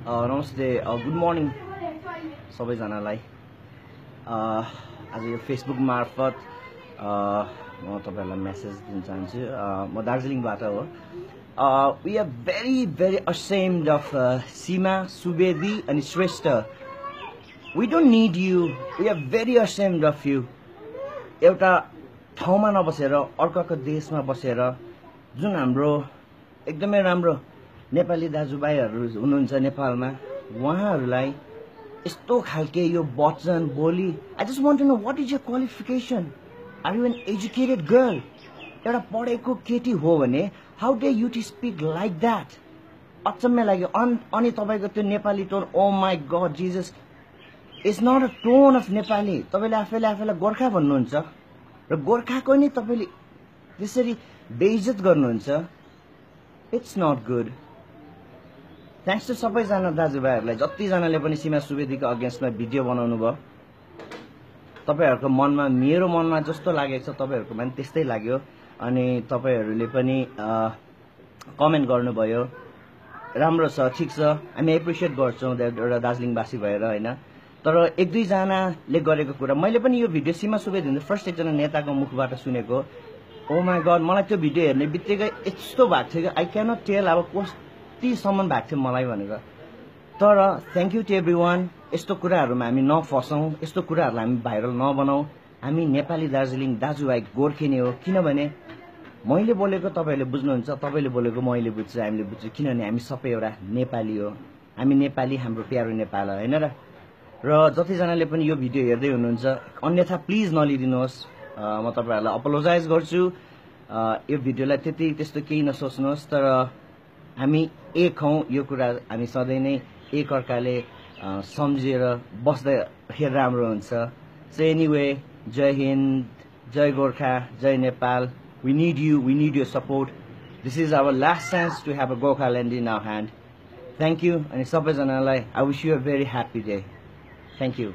नमस्ते good morning सबैजनालाई आज यो फेसबुक मार्फत म तपाईहरुलाई मेसेज दिन चाहन्छु म दार्जिलिङबाट हो we are very ashamed of Seema Subedi अनि Shrestha we don't need you we are very ashamed of you एउटा ठाउँमा नबसेर अर्काको देशमा बसेर जुन हाम्रो एकदमै राम्रो नेपाली दाजुभाइहरु हुनुहुन्छ नेपालमा उहाँहरुलाई यस्तो खालके यो वचन बोली I just want to know what is your qualification are you an educated girl एउटा पढेको केटी हो भने how dare you to speak like that अचम्मै लाग्यो अनि तपाईको त्यो Nepali tone oh my god Jesus it's not a tone of Nepali तपाईले आफैलाई गोर्खा भन्नुहुन्छ र गोर्खाको नि तपाईले त्यसरी बेइज्जत गर्नुहुन्छ it's not good thanks to सबैजना दाजुभाइहरुलाई जति जनाले पनि सीमा सुवेदीको अगेन्स्टमा भिडियो बनाउनु भयो तपाईहरुको मनमा मेरो मनमा जस्तो लागेको छ तपाईहरुको पनि त्यस्तै लाग्यो अनि तपाईहरुले पनि कमेन्ट गर्नुभयो राम्रो छ ठीक छ हामी एप्रिशिएट गर्छौं एउटा दार्जिलिङवासी भएर हैन तर एक दुई जनाले गरेको कुरा मैले पनि यो भिडियो सीमा सुवेदी फर्स्ट एकजना नेताको मुखबाट सुनेको ओ माय गॉड मलाई त्यो भिडियो हेर्ने बित्तिकै यस्तो भएको थियो कि आई क्यान नट टेल अब कति सम्म भएको थियो मलाई भनेर तर थ्यांक यू टु एभ्रीवन यस्तो कुराहरुमा हामी नफसौं यस्तो कुराहरुलाई हामी भाइरल नबनाऊ हामी नेपाली दार्जिलिङ दाजुभाइ गोर्खे नै हो किनभने मैले बोलेको तपाईले बुझ्नुहुन्छ तपाईले बोलेको मैले बुझ्छु हामीले बुझ्छु किनभने हामी सबै एउटा नेपाली हो हामी नेपाली हाम्रो प्यारो नेपाल हो हैन र जति जनाले पनि यो भिडियो हेर्दै हुनुहुन्छ अन्यथा प्लिज नलिदिनुहोस् म तपाईहरुलाई अपोलोजाइज गर्छु यो भिडियोलाई त्यस्तो केही नसोच्नुहोस् तर हामी एक हौं यो कुरा हामी सधैं नै एक अर्काले सम्झेर बस्दै हेर राम्रो हुन्छ सो एनीवे जय हिन्द जय गोर्खा जय Nepal we need your support this is our last chance to have a Gorkhaland in our hand thank you and सबैजनालाई I wish you a very happy day thank you